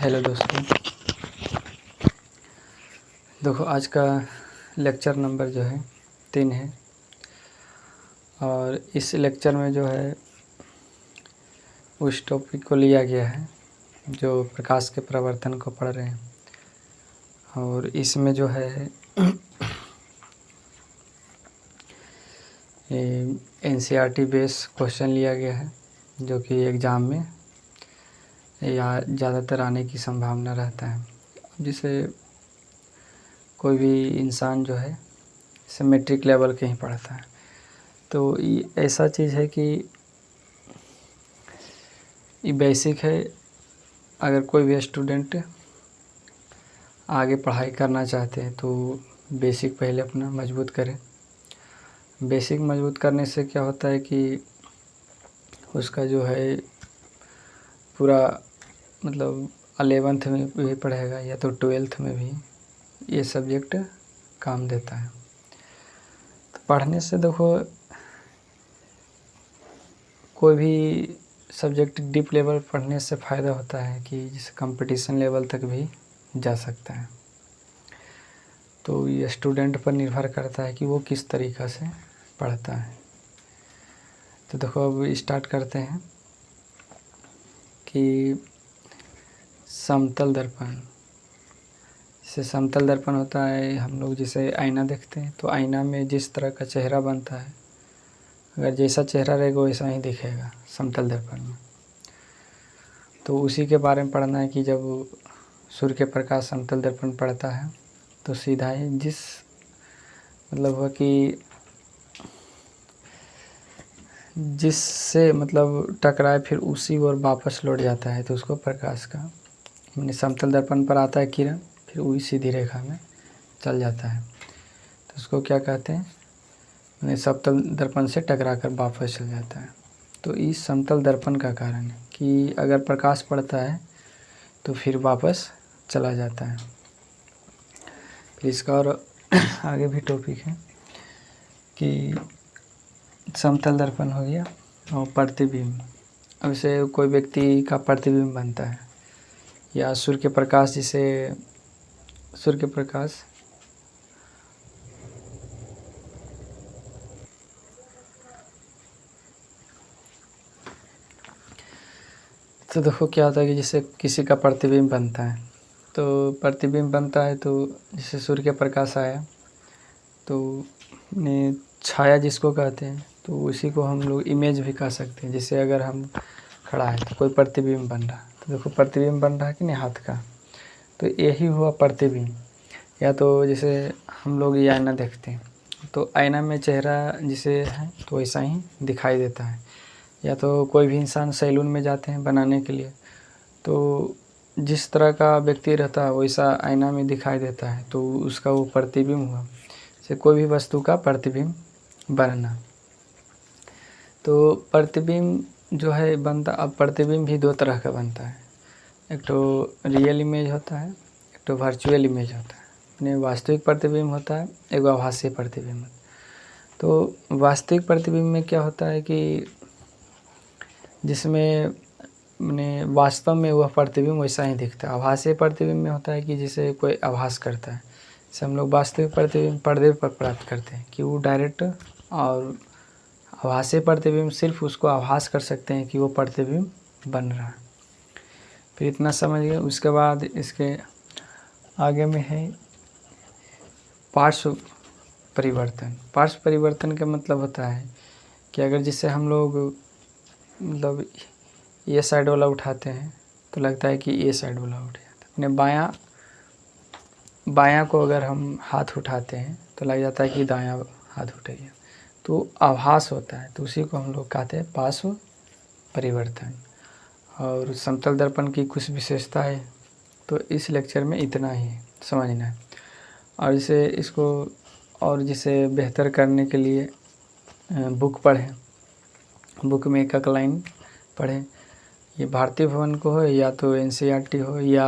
Hello दोस्तों। देखो आज का लेक्चर नंबर जो है 3 है और इस लेक्चर में जो है उस टॉपिक को लिया गया है जो प्रकाश के प्रवर्तन को पढ़ रहे हैं और इसमें जो है एनसीईआरटी बेस क्वेश्चन लिया गया है जो कि एग्ज़ाम में या ज़्यादातर आने की संभावना रहता है। जिसे कोई भी इंसान जो है इसे मैट्रिक लेवल के ही पढ़ता है, तो ये ऐसा चीज़ है कि ये बेसिक है। अगर कोई भी स्टूडेंट आगे पढ़ाई करना चाहते हैं तो बेसिक पहले अपना मजबूत करें। बेसिक मजबूत करने से क्या होता है कि उसका जो है पूरा मतलब 11th में भी पढ़ेगा या तो 12th में भी ये सब्जेक्ट काम देता है। तो पढ़ने से देखो कोई भी सब्जेक्ट डीप लेवल पढ़ने से फ़ायदा होता है कि जिस कंपटीशन लेवल तक भी जा सकता है। तो ये स्टूडेंट पर निर्भर करता है कि वो किस तरीक़ा से पढ़ता है। तो देखो अब स्टार्ट करते हैं कि समतल दर्पण। जैसे समतल दर्पण होता है, हम लोग जिसे आईना देखते हैं तो आईना में जिस तरह का चेहरा बनता है, अगर जैसा चेहरा रहेगा वैसा ही दिखेगा समतल दर्पण में। तो उसी के बारे में पढ़ना है कि जब सूर्य के प्रकाश समतल दर्पण पड़ता है तो सीधा ही जिस मतलब हुआ कि जिससे मतलब टकराए फिर उसी ओर वापस लौट जाता है, तो उसको प्रकाश का यानी समतल दर्पण पर आता है किरण, फिर वही सीधी रेखा में चल जाता है, तो उसको क्या कहते हैं, यानी समतल दर्पण से टकरा कर वापस चल जाता है। तो इस समतल दर्पण का कारण है कि अगर प्रकाश पड़ता है तो फिर वापस चला जाता है। फिर इसका और आगे भी टॉपिक है कि समतल दर्पण हो गया और प्रतिबिंब। अब से कोई व्यक्ति का प्रतिबिंब बनता है या सूर्य के प्रकाश, जिसे सूर्य के प्रकाश तो देखो क्या होता है कि जैसे किसी का प्रतिबिंब बनता है, तो प्रतिबिंब बनता है तो जैसे सूर्य के प्रकाश आया तो ने छाया जिसको कहते हैं, तो उसी को हम लोग इमेज भी कह सकते हैं। जैसे अगर हम खड़ा है तो कोई प्रतिबिंब बन रहा है, तो देखो प्रतिबिंब बन रहा है कि नहीं हाथ का, तो यही हुआ प्रतिबिंब। या तो जैसे हम लोग ये आईना देखते हैं तो आईना में चेहरा जिसे है तो वैसा ही दिखाई देता है। या तो कोई भी इंसान सैलून में जाते हैं बनाने के लिए, तो जिस तरह का व्यक्ति रहता है वैसा आईना में दिखाई देता है, तो उसका वो प्रतिबिंब हुआ। जैसे कोई भी वस्तु का प्रतिबिंब बनना, तो प्रतिबिंब जो है बनता, अब प्रतिबिंब भी 2 तरह का बनता है। एक तो रियल इमेज होता है, एक तो वर्चुअल इमेज होता है। यानी वास्तविक प्रतिबिंब होता है, एक आभासी प्रतिबिंब। तो वास्तविक प्रतिबिंब में क्या होता है कि जिसमें माने वास्तव में वह प्रतिबिंब वैसा ही दिखता है। आभासी प्रतिबिंब में होता है कि जिसे कोई आभास करता है। जैसे हम लोग वास्तविक प्रतिबिंब पर्दे पर प्राप्त करते हैं कि वो डायरेक्ट, और आभासी प्रतिबिंब सिर्फ उसको आभास कर सकते हैं कि वो प्रतिबिंब बन रहा है। फिर इतना समझ गए। उसके बाद इसके आगे में है पार्श्व परिवर्तन। पार्श्व परिवर्तन का मतलब होता है कि अगर जिससे हम लोग मतलब ये साइड वाला उठाते हैं तो लगता है कि ये साइड वाला उठ जाता है। यानी बायां को अगर हम हाथ उठाते हैं तो लग जाता है कि दायां हाथ उठाइए, तो आभास होता है। तो उसी को हम लोग कहते हैं पार्श्व परिवर्तन। और समतल दर्पण की कुछ विशेषता है, तो इस लेक्चर में इतना ही समझना है। और इसे इसको और जिसे बेहतर करने के लिए बुक पढ़ें, बुक में एक लाइन पढ़ें। ये भारतीय भवन को हो या तो एनसीईआरटी हो या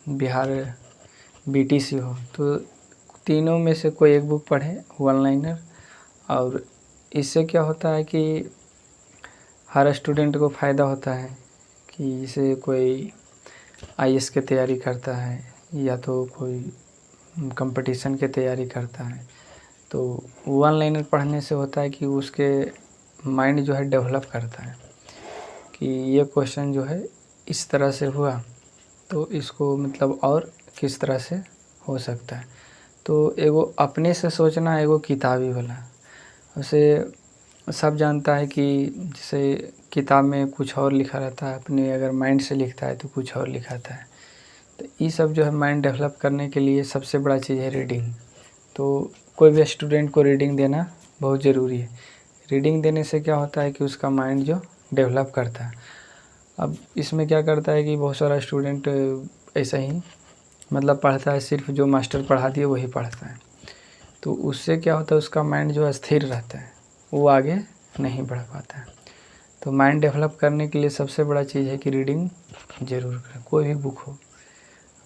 बिहार बीटीसी हो, तो तीनों में से कोई एक बुक पढ़ें, वन लाइनर। और इससे क्या होता है कि हर स्टूडेंट को फ़ायदा होता है कि जैसे कोई आईएएस की तैयारी करता है या तो कोई कंपटीशन की तैयारी करता है, तो वन लाइनर पढ़ने से होता है कि उसके माइंड जो है डेवलप करता है कि ये क्वेश्चन जो है इस तरह से हुआ तो इसको मतलब और किस तरह से हो सकता है। तो एगो अपने से सोचना, एगो किताबी वाला। उसे सब जानता है कि जैसे किताब में कुछ और लिखा रहता है, अपने अगर माइंड से लिखता है तो कुछ और लिखाता है। तो ये सब जो है माइंड डेवलप करने के लिए सबसे बड़ा चीज़ है रीडिंग। तो कोई भी स्टूडेंट को रीडिंग देना बहुत ज़रूरी है। रीडिंग देने से क्या होता है कि उसका माइंड जो डेवलप करता है। अब इसमें क्या करता है कि बहुत सारा स्टूडेंट ऐसा ही मतलब पढ़ता है, सिर्फ जो मास्टर पढ़ा दिए वही पढ़ता है, तो उससे क्या होता है उसका माइंड जो स्थिर रहता है, वो आगे नहीं बढ़ पाता है। तो माइंड डेवलप करने के लिए सबसे बड़ा चीज़ है कि रीडिंग ज़रूर करें, कोई भी बुक हो।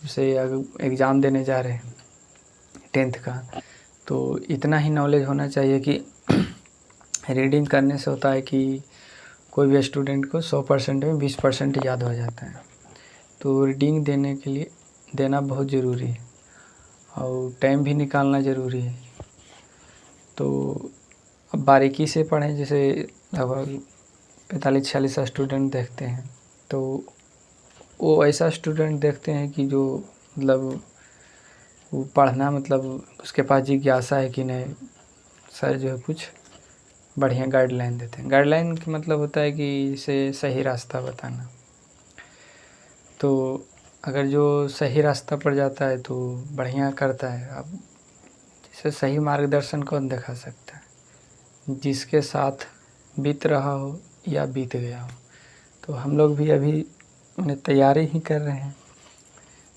जैसे अगर एग्ज़ाम देने जा रहे हैं 10th का, तो इतना ही नॉलेज होना चाहिए कि रीडिंग करने से होता है कि कोई भी स्टूडेंट को 100% में 20% याद हो जाता है। तो रीडिंग देने के लिए देना बहुत ज़रूरी है और टाइम भी निकालना ज़रूरी है। तो अब बारीकी से पढ़ें, जैसे लगभग 45-46 स्टूडेंट देखते हैं, तो वो ऐसा स्टूडेंट देखते हैं कि जो मतलब वो पढ़ना मतलब उसके पास जिज्ञासा है कि नहीं, सर जो है कुछ बढ़िया गाइडलाइन देते हैं। गाइडलाइन का मतलब होता है कि इसे सही रास्ता बताना। तो अगर जो सही रास्ता पर जाता है तो बढ़िया करता है। अब जैसे सही मार्गदर्शन कौन दिखा सकता है? जिसके साथ बीत रहा हो या बीत गया हो। तो हम लोग भी अभी उन्हें तैयारी ही कर रहे हैं,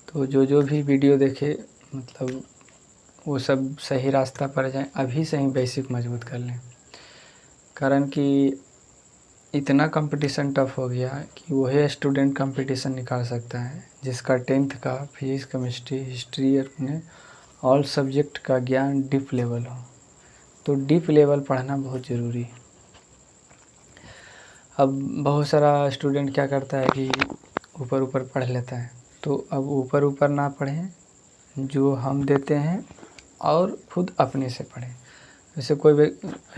तो जो भी वीडियो देखे मतलब वो सब सही रास्ता पर जाएं, अभी से ही बेसिक मजबूत कर लें। कारण कि इतना कंपटीशन टफ हो गया है कि वही स्टूडेंट कंपटीशन निकाल सकता है जिसका 10th का फिजिक्स, केमिस्ट्री, हिस्ट्री अपने ऑल सब्जेक्ट का ज्ञान डीप लेवल हो। तो डीप लेवल पढ़ना बहुत ज़रूरी है। अब बहुत सारा स्टूडेंट क्या करता है कि ऊपर ऊपर पढ़ लेता है, तो अब ऊपर ऊपर ना पढ़ें, जो हम देते हैं और खुद अपने से पढ़ें। जैसे कोई भी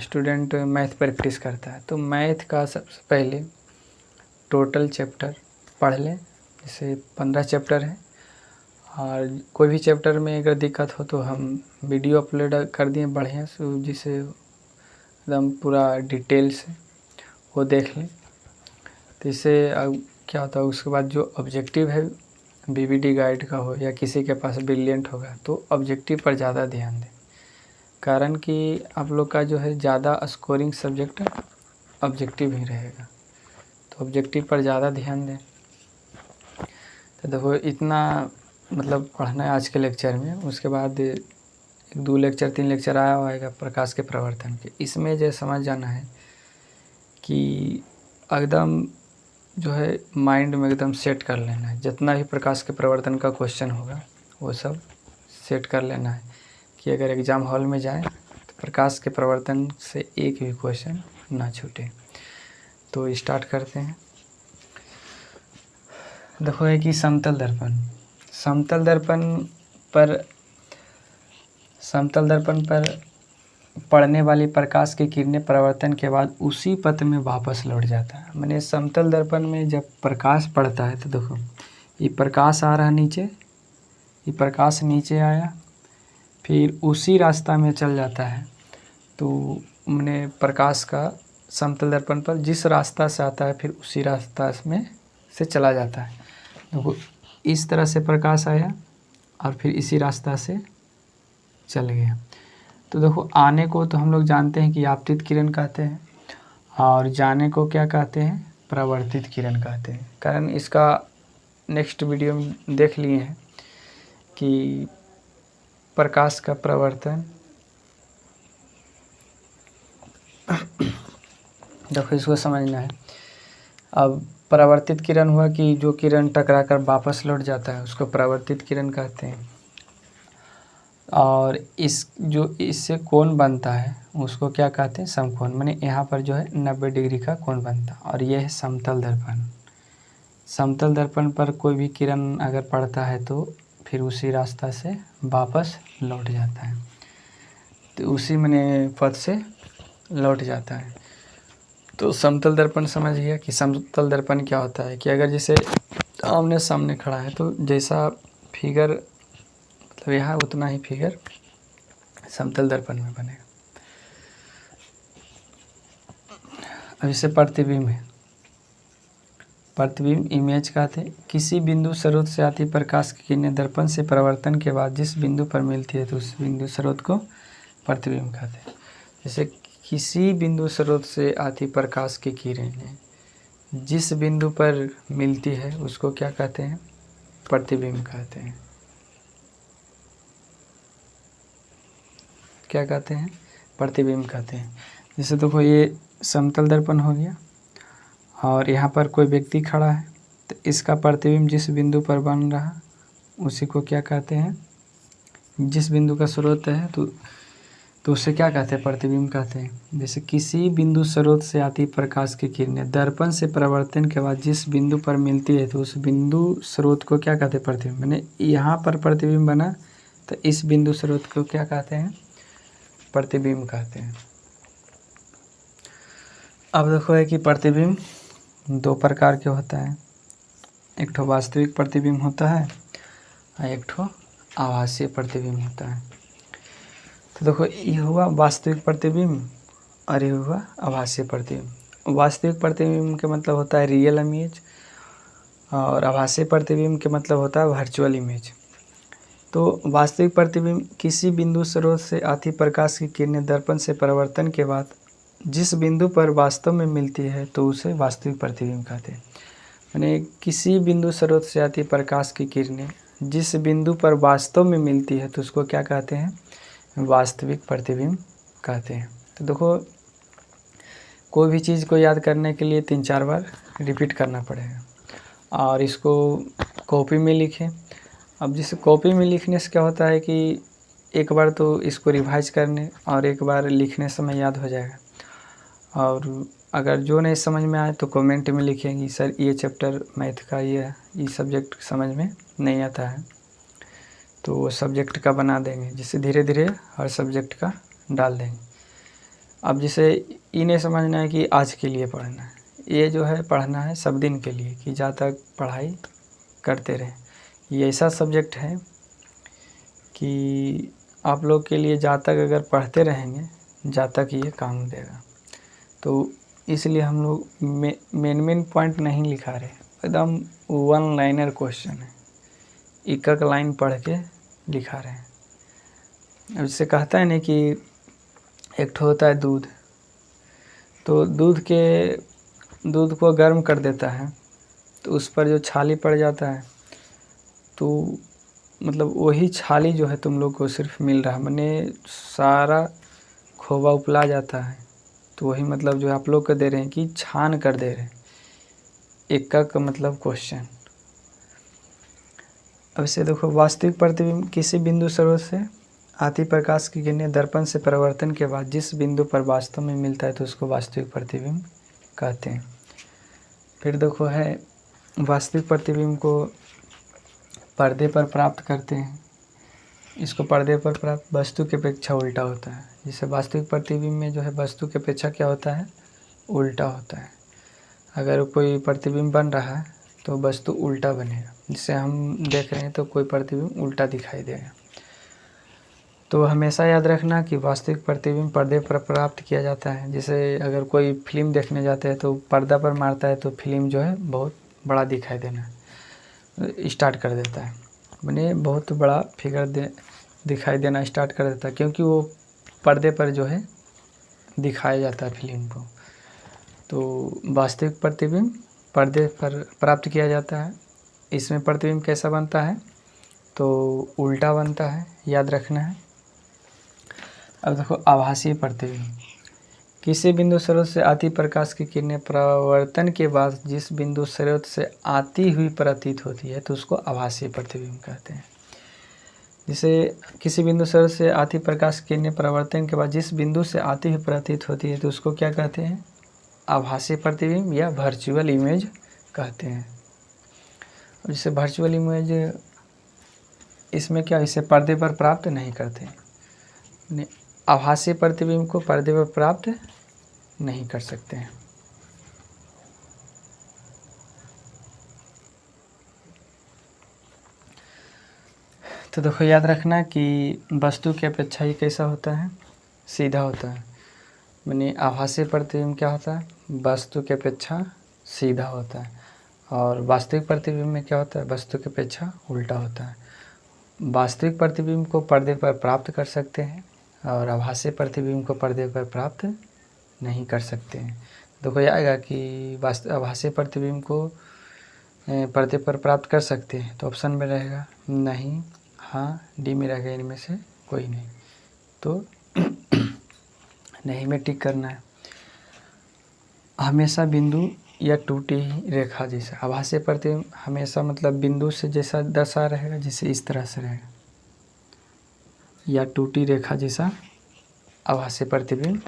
स्टूडेंट मैथ प्रैक्टिस करता है, तो मैथ का सबसे पहले टोटल चैप्टर पढ़ लें। जैसे 15 चैप्टर है और कोई भी चैप्टर में अगर दिक्कत हो तो हम वीडियो अपलोड कर दिए बढ़िया से, जिसे एकदम पूरा डिटेल से वो देख लें। तो इससे अब क्या होता है, उसके बाद जो ऑब्जेक्टिव है बीबीडी गाइड का हो या किसी के पास ब्रिलियंट होगा तो ऑब्जेक्टिव पर ज़्यादा ध्यान दें। कारण कि आप लोग का जो है ज़्यादा स्कोरिंग सब्जेक्ट ऑब्जेक्टिव ही रहेगा, तो ऑब्जेक्टिव पर ज़्यादा ध्यान दें। तो देखो इतना मतलब पढ़ना है आज के लेक्चर में। उसके बाद 2 लेक्चर 3 लेक्चर आया होगा प्रकाश के प्रवर्तन के। इसमें जो समझ जाना है कि एकदम जो है माइंड में एकदम सेट कर लेना है। जितना भी प्रकाश के प्रवर्तन का क्वेश्चन होगा वो सब सेट कर लेना है कि अगर एग्ज़ाम हॉल में जाए तो प्रकाश के प्रवर्तन से एक भी क्वेश्चन ना छूटे। तो स्टार्ट करते हैं। देखो है कि समतल दर्पण पर पड़ने वाली प्रकाश की किरणें परावर्तन के बाद उसी पथ में वापस लौट जाता है। माने समतल दर्पण में जब प्रकाश पड़ता है तो देखो ये प्रकाश आ रहा नीचे, ये प्रकाश नीचे आया, फिर उसी रास्ता में चल जाता है। तो मैंने प्रकाश का समतल दर्पण पर जिस रास्ता से आता है फिर उसी रास्ता में से चला जाता है। देखो इस तरह से प्रकाश आया और फिर इसी रास्ता से चल गया। तो देखो आने को तो हम लोग जानते हैं कि आपतित किरण कहते हैं और जाने को क्या कहते हैं, परावर्तित किरण कहते हैं। कारण इसका नेक्स्ट वीडियो में देख लिए हैं कि प्रकाश का परावर्तन देखो इसको समझना है। अब परावर्तित किरण हुआ कि जो किरण टकरा कर वापस लौट जाता है उसको परावर्तित किरण कहते हैं। और इस जो इससे कोण बनता है उसको क्या कहते हैं, समकोण। माने यहाँ पर जो है 90 डिग्री का कोण बनता है और यह है समतल दर्पण। समतल दर्पण पर कोई भी किरण अगर पड़ता है तो फिर उसी रास्ता से वापस लौट जाता है, तो उसी माने पथ से लौट जाता है। तो समतल दर्पण समझ गया कि समतल दर्पण क्या होता है कि अगर जैसे आमने सामने खड़ा है तो जैसा फिगर मतलब यहाँ उतना ही फिगर समतल दर्पण में बनेगा। अब इसे प्रतिबिंब है। प्रतिबिंब इमेज कहते हैं। किसी बिंदु स्रोत से आती प्रकाश की किरणें दर्पण से परावर्तन के बाद जिस बिंदु पर मिलती है तो उस बिंदु स्रोत को प्रतिबिंब कहते हैं। जैसे किसी बिंदु स्रोत से आती प्रकाश की किरणें जिस बिंदु पर मिलती है उसको क्या कहते हैं? प्रतिबिंब कहते हैं। क्या कहते हैं? प्रतिबिंब कहते हैं। जैसे देखो ये समतल दर्पण हो गया और यहाँ पर कोई व्यक्ति खड़ा है तो इसका प्रतिबिंब जिस बिंदु पर बन रहा उसी को क्या कहते हैं? जिस बिंदु का स्रोत है तो उसे क्या कहते हैं? प्रतिबिंब कहते हैं। जैसे किसी बिंदु स्रोत से आती प्रकाश की किरणें दर्पण से परावर्तन के बाद जिस बिंदु पर मिलती है तो उस बिंदु स्रोत को क्या कहते हैं? प्रतिबिंब। मैंने यहाँ पर प्रतिबिंब बना तो इस बिंदु स्रोत को क्या कहते हैं? प्रतिबिंब कहते हैं। अब देखो है कि प्रतिबिंब दो प्रकार के होता है। एक ठो वास्तविक प्रतिबिंब होता है और एक ठो आभासीय प्रतिबिंब होता है। तो देखो ये हुआ वास्तविक प्रतिबिंब और ये हुआ आभासीय प्रतिबिंब। वास्तविक प्रतिबिंब के मतलब होता है रियल इमेज और आभासीय प्रतिबिंब के मतलब होता है वर्चुअल इमेज। तो वास्तविक प्रतिबिंब किसी बिंदु स्रोत से आती प्रकाश की किरणें दर्पण से परावर्तन के बाद जिस बिंदु पर वास्तव में मिलती है तो उसे वास्तविक प्रतिबिंब कहते हैं। यानी किसी बिंदु स्रोत से आती प्रकाश की किरणें जिस बिंदु पर वास्तव में मिलती है तो उसको क्या कहते हैं? वास्तविक प्रतिबिंब कहते हैं। तो देखो कोई भी चीज़ को याद करने के लिए 3-4 बार रिपीट करना पड़ेगा और इसको कॉपी में लिखें। अब जिस कॉपी में लिखने से क्या होता है कि एक बार तो इसको रिवाइज करने और एक बार लिखने समय याद हो जाएगा। और अगर जो नहीं समझ में आए तो कमेंट में लिखेंगे सर ये चैप्टर मैथ का ये सब्जेक्ट समझ में नहीं आता है, तो वो सब्जेक्ट का बना देंगे, जिससे धीरे धीरे हर सब्जेक्ट का डाल देंगे। अब जैसे ये नहीं समझना है कि आज के लिए पढ़ना है, ये जो है पढ़ना है सब दिन के लिए कि जहाँ तक पढ़ाई करते रहें। ये ऐसा सब्जेक्ट है कि आप लोग के लिए जहाँ तक अगर पढ़ते रहेंगे जहाँ तक ये काम देगा। तो इसलिए हम लोग मेन पॉइंट नहीं लिखा रहे, एकदम वन लाइनर क्वेश्चन है, एक एक लाइन पढ़ के लिखा रहे हैं। अब इससे कहता है ना कि एक ठो होता है दूध, तो दूध को गर्म कर देता है तो उस पर जो छाली पड़ जाता है तो मतलब वही छाली जो है तुम लोग को सिर्फ मिल रहा है, माने सारा खोवा उपला जाता है। तो वही मतलब जो आप लोग को दे रहे हैं कि छान कर दे रहे हैं, एक का मतलब क्वेश्चन। अब इसे देखो वास्तविक प्रतिबिंब किसी बिंदु स्रोत से आती प्रकाश की किरणें दर्पण से परावर्तन के बाद जिस बिंदु पर वास्तव में मिलता है तो उसको वास्तविक प्रतिबिंब कहते हैं। फिर देखो है वास्तविक प्रतिबिंब को पर्दे पर प्राप्त करते हैं। इसको पर्दे पर प्राप्त वस्तु की अपेक्षा उल्टा होता है। जैसे वास्तविक प्रतिबिंब में जो है वस्तु की अपेक्षा क्या होता है? उल्टा होता है। अगर कोई प्रतिबिंब बन रहा है तो वस्तु उल्टा बनेगा, जिसे हम देख रहे हैं तो कोई प्रतिबिंब उल्टा दिखाई देगा। तो हमेशा याद रखना कि वास्तविक प्रतिबिंब पर्दे पर प्राप्त किया जाता है। जैसे अगर कोई फिल्म देखने जाते हैं तो पर्दा पर मारता है तो फिल्म जो है बहुत बड़ा दिखाई देना स्टार्ट कर देता है, माने बहुत बड़ा फिगर दिखाई देना स्टार्ट कर देता है, क्योंकि वो पर्दे पर जो है दिखाया जाता है फिल्म को। तो वास्तविक प्रतिबिंब पर्दे पर प्राप्त किया जाता है। इसमें प्रतिबिंब कैसा बनता है? तो उल्टा बनता है, याद रखना है। अब देखो आभासीय प्रतिबिंब किसी बिंदु स्रोत से आती प्रकाश की किरणें परावर्तन के बाद जिस बिंदु स्रोत से आती हुई प्रतीत होती है तो उसको आभासीय प्रतिबिंब कहते हैं। जैसे किसी बिंदु स्रोत से आती प्रकाश की किरणें परावर्तन के बाद जिस बिंदु से आती हुई प्रतीत होती है तो उसको क्या कहते हैं? आभासीय प्रतिबिंब या वर्चुअल इमेज कहते हैं। जैसे वर्चुअल इमेज, इसमें क्या, इसे पर्दे पर प्राप्त नहीं करते, यानी आभासी प्रतिबिंब को पर्दे पर प्राप्त नहीं कर सकते हैं। तो देखो याद रखना कि वस्तु की अपेक्षा ही कैसा होता है, सीधा होता है। यानी आभासी प्रतिबिंब क्या होता है, वस्तु की अपेक्षा सीधा होता है, और वास्तविक प्रतिबिंब में क्या होता है, वस्तु की अपेक्षा उल्टा होता है। वास्तविक प्रतिबिंब को पर्दे पर प्राप्त कर सकते हैं और आभासी प्रतिबिंब को पर्दे पर प्राप्त नहीं कर सकते हैं। देखो यह आएगा कि आभासी प्रतिबिंब को पर्दे पर प्राप्त कर सकते हैं, तो ऑप्शन में रहेगा नहीं, हाँ, डी में रहेगा इनमें से कोई नहीं, तो नहीं में टिक करना है। हमेशा बिंदु या टूटी ही रेखा जैसा, आभासी प्रतिबिंब हमेशा मतलब बिंदु से जैसा दशा रहेगा, जिसे इस तरह से रहेगा, या टूटी रेखा जैसा आभासी प्रतिबिंब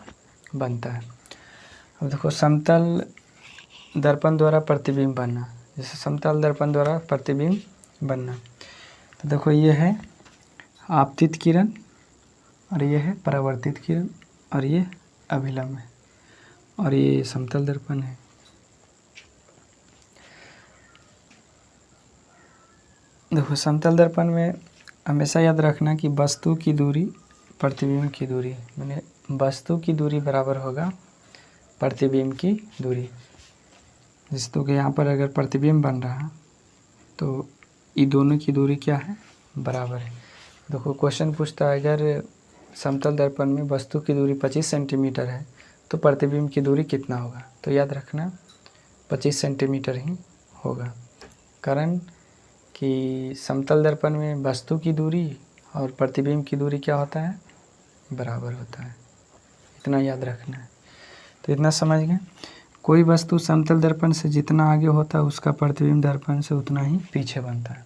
बनता है। अब देखो समतल दर्पण द्वारा प्रतिबिंब बनना, जैसे समतल दर्पण द्वारा प्रतिबिंब बनना, तो देखो ये है आपतित किरण और ये है परावर्तित किरण और ये अभिलंब है और ये समतल दर्पण है। देखो समतल दर्पण में हमेशा याद रखना कि वस्तु की दूरी प्रतिबिंब की दूरी, माने वस्तु की दूरी बराबर होगा प्रतिबिंब की दूरी। जिस तो कि यहाँ पर अगर प्रतिबिंब बन रहा है तो ये दोनों की दूरी क्या है, बराबर है। देखो क्वेश्चन पूछता है अगर समतल दर्पण में वस्तु की दूरी 25 सेंटीमीटर है तो प्रतिबिंब की दूरी कितना होगा, तो याद रखना 25 सेंटीमीटर ही होगा, कारण कि समतल दर्पण में वस्तु की दूरी और प्रतिबिंब की दूरी क्या होता है, बराबर होता है। इतना याद रखना है। तो इतना समझ गए। कोई वस्तु समतल दर्पण से जितना आगे होता है उसका प्रतिबिंब दर्पण से उतना ही पीछे बनता है।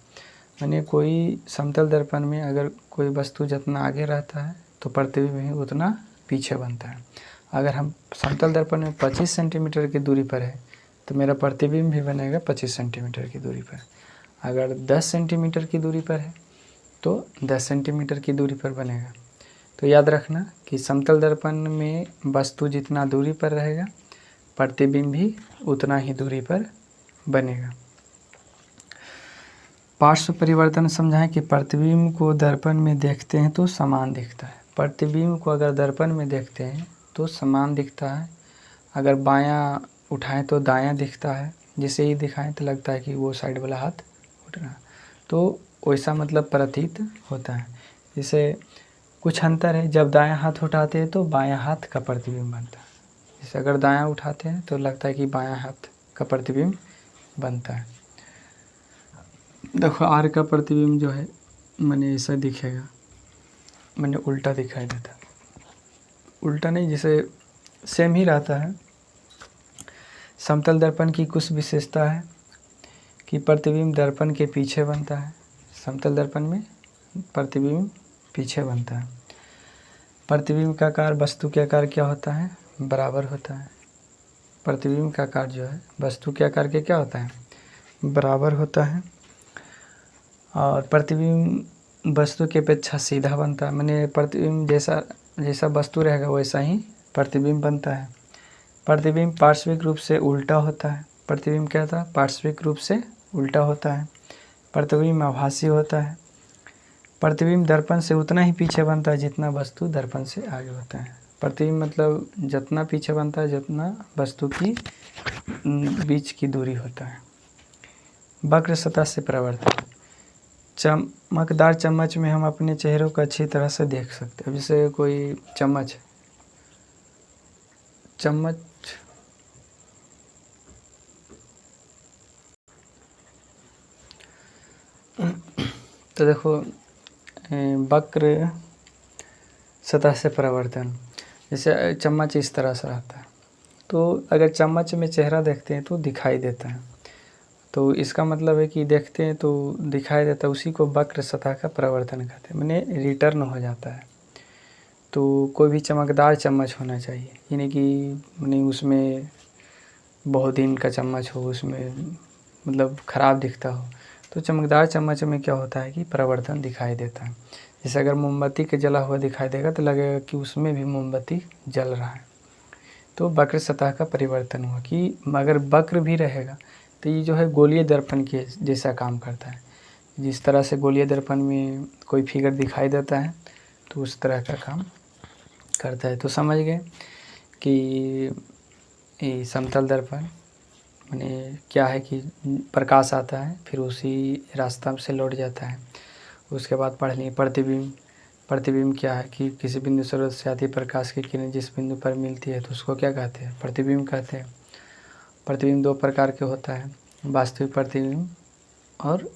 यानी कोई समतल दर्पण में अगर कोई वस्तु जितना आगे रहता है तो प्रतिबिंब ही उतना पीछे बनता है। अगर हम समतल दर्पण में 25 सेंटीमीटर की दूरी पर है तो मेरा प्रतिबिंब भी बनेगा 25 सेंटीमीटर की दूरी पर। अगर 10 सेंटीमीटर की दूरी पर है तो 10 सेंटीमीटर की दूरी पर बनेगा। तो याद रखना कि समतल दर्पण में वस्तु जितना दूरी पर रहेगा प्रतिबिंब भी उतना ही दूरी पर बनेगा। पार्श्व परिवर्तन समझाएं कि प्रतिबिंब को दर्पण में देखते हैं तो समान दिखता है। प्रतिबिंब को अगर दर्पण में देखते हैं तो समान दिखता है, अगर बायां उठाएं तो दायां दिखता है, जिसे ही दिखाएं तो लगता है कि वो साइड वाला हाथ उठ रहा है, तो वैसा मतलब प्रतीत होता है। जैसे कुछ अंतर है, जब दायां हाथ उठाते हैं तो बायां हाथ का प्रतिबिंब बनता है, जैसे अगर दायां उठाते हैं तो लगता है कि बायां हाथ का प्रतिबिंब बनता है। देखो आर का प्रतिबिंब जो है मैंने ऐसा दिखेगा, मैंने उल्टा दिखाई देता है, उल्टा नहीं, जैसे सेम ही रहता है। समतल दर्पण की कुछ विशेषता है कि प्रतिबिंब दर्पण के पीछे बनता है, समतल दर्पण में प्रतिबिंब पीछे बनता है। प्रतिबिंब का आकार वस्तु के आकार क्या होता है, बराबर होता है। प्रतिबिंब का आकार जो है वस्तु के आकार के क्या होता है, बराबर होता है। और प्रतिबिंब वस्तु की अपेक्षा सीधा बनता है, माने प्रतिबिंब जैसा वस्तु रहेगा वैसा ही प्रतिबिंब बनता है। प्रतिबिंब पार्श्विक रूप से उल्टा होता है। प्रतिबिंब क्या था, पार्श्विक रूप से उल्टा होता है। प्रतिबिंब आभासी होता है। प्रतिबिंब दर्पण से उतना ही पीछे बनता है जितना वस्तु दर्पण से आगे होता है। प्रतिबिंब मतलब जितना पीछे बनता है जितना वस्तु की बीच की दूरी होता है। वक्र सतह से परावर्तन, चमकदार चम्मच में हम अपने चेहरों को अच्छी तरह से देख सकते हैं। जैसे कोई चम्मच तो देखो वक्र सतह से परावर्तन, जैसे चम्मच इस तरह से रहता है तो अगर चम्मच में चेहरा देखते हैं तो दिखाई देता है, तो इसका मतलब है कि देखते हैं तो दिखाई देता है, उसी को वक्र सतह का परावर्तन कहते हैं, माने रिटर्न हो जाता है। तो कोई भी चमकदार चम्मच होना चाहिए, यानी कि माने उसमें बहुत दिन का चम्मच हो, उसमें मतलब ख़राब दिखता हो, तो चमकदार चम्मच में क्या होता है कि परावर्तन दिखाई देता है। जैसे अगर मोमबत्ती के जला हुआ दिखाई देगा तो लगेगा कि उसमें भी मोमबत्ती जल रहा है। तो वक्र सतह का परिवर्तन हुआ कि अगर वक्र भी रहेगा तो ये जो है गोलीय दर्पण के जैसा काम करता है। जिस तरह से गोलीय दर्पण में कोई फिगर दिखाई देता है तो उस तरह का काम करता है। तो समझ गए कि ये समतल दर्पण माने क्या है कि प्रकाश आता है फिर उसी रास्ता से लौट जाता है। उसके बाद पढ़ लिए प्रतिबिंब। प्रतिबिंब क्या है कि किसी बिंदु स्रोत से आती प्रकाश की किरण जिस बिंदु पर मिलती है तो उसको क्या कहते हैं, प्रतिबिंब कहते हैं। प्रतिबिंब दो प्रकार के होता है, वास्तविक प्रतिबिंब और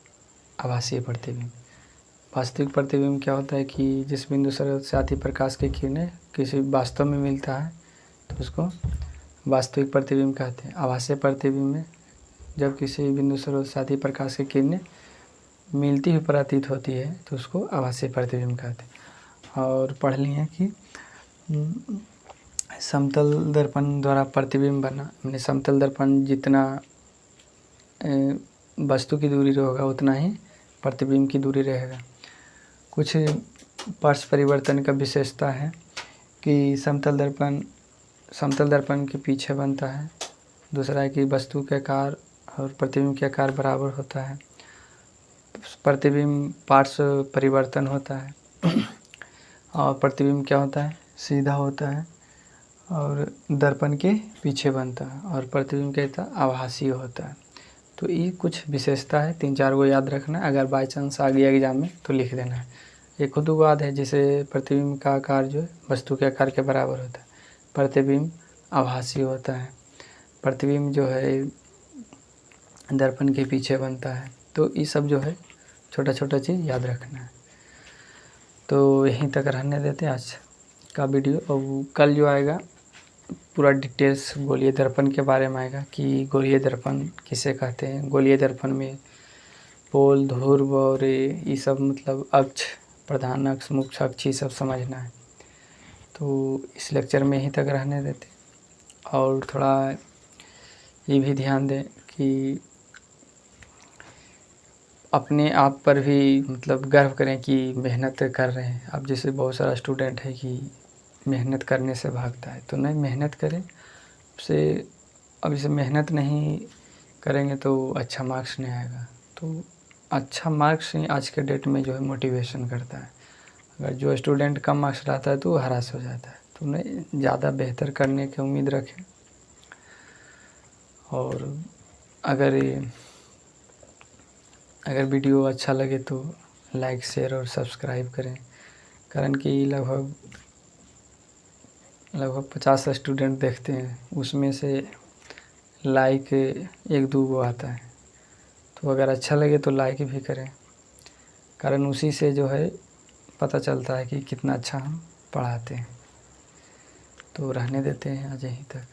आभासीय प्रतिबिंब। वास्तविक प्रतिबिंब क्या होता है कि जिस बिंदु स्रोत से आती प्रकाश की किरणें किसी वास्तव में मिलता है तो उसको वास्तविक प्रतिबिंब कहते हैं। आभासीय प्रतिबिंब में जब किसी बिंदु स्रोत से आती प्रकाश की किरणें मिलती हुई प्रतीत होती है तो उसको आभासीय प्रतिबिंब कहते हैं। और पढ़ लिए कि समतल दर्पण द्वारा प्रतिबिंब बना, मैंने समतल दर्पण जितना वस्तु की दूरी होगा उतना ही प्रतिबिंब की दूरी रहेगा। कुछ पार्श्व परिवर्तन का विशेषता है कि समतल दर्पण के पीछे बनता है। दूसरा है कि वस्तु के आकार और प्रतिबिंब के आकार बराबर होता है। प्रतिबिंब पार्श्व परिवर्तन होता है और प्रतिबिंब क्या होता है, सीधा होता है और दर्पण के पीछे बनता है। और प्रतिबिंब कहता है आभासीय होता है। तो ये कुछ विशेषता है, 3-4 को याद रखना है। अगर बाई चांस आ गया एग्जाम में तो लिख देना है। एक खुदुवाद है जिसे प्रतिबिंब का आकार जो है वस्तु के आकार के बराबर होता है। प्रतिबिंब आभासी होता है। प्रतिबिंब जो है दर्पण के पीछे बनता है। तो ये सब जो है छोटा छोटा चीज़ याद रखना है। तो यहीं तक रहने देते हैं आज का वीडियो। और कल जो आएगा पूरा डिटेल्स गोलीय दर्पण के बारे में आएगा कि गोलीय दर्पण किसे कहते हैं। गोलीय दर्पण में पोल, ध्रुव और ये सब मतलब अक्ष, प्रधान अक्ष, मुख्य अक्ष ये सब समझना है। तो इस लेक्चर में यहीं तक रहने देते और थोड़ा ये भी ध्यान दें कि अपने आप पर भी मतलब गर्व करें कि मेहनत कर रहे हैं। अब जैसे बहुत सारा स्टूडेंट है कि मेहनत करने से भागता है, तो नहीं, मेहनत करें से। अब जैसे मेहनत नहीं करेंगे तो अच्छा मार्क्स नहीं आएगा। तो अच्छा मार्क्स ही आज के डेट में जो है मोटिवेशन करता है। अगर जो स्टूडेंट कम मार्क्स लाता है तो वो हरास हो जाता है। तो नहीं, ज़्यादा बेहतर करने की उम्मीद रखें। और अगर वीडियो अच्छा लगे तो लाइक, शेयर और सब्सक्राइब करें। कारण कि लगभग 50 स्टूडेंट देखते हैं, उसमें से लाइक 1-2 गो आता है। तो अगर अच्छा लगे तो लाइक भी करें। कारण उसी से जो है पता चलता है कि कितना अच्छा हम पढ़ाते हैं। तो रहने देते हैं आज यहीं तक।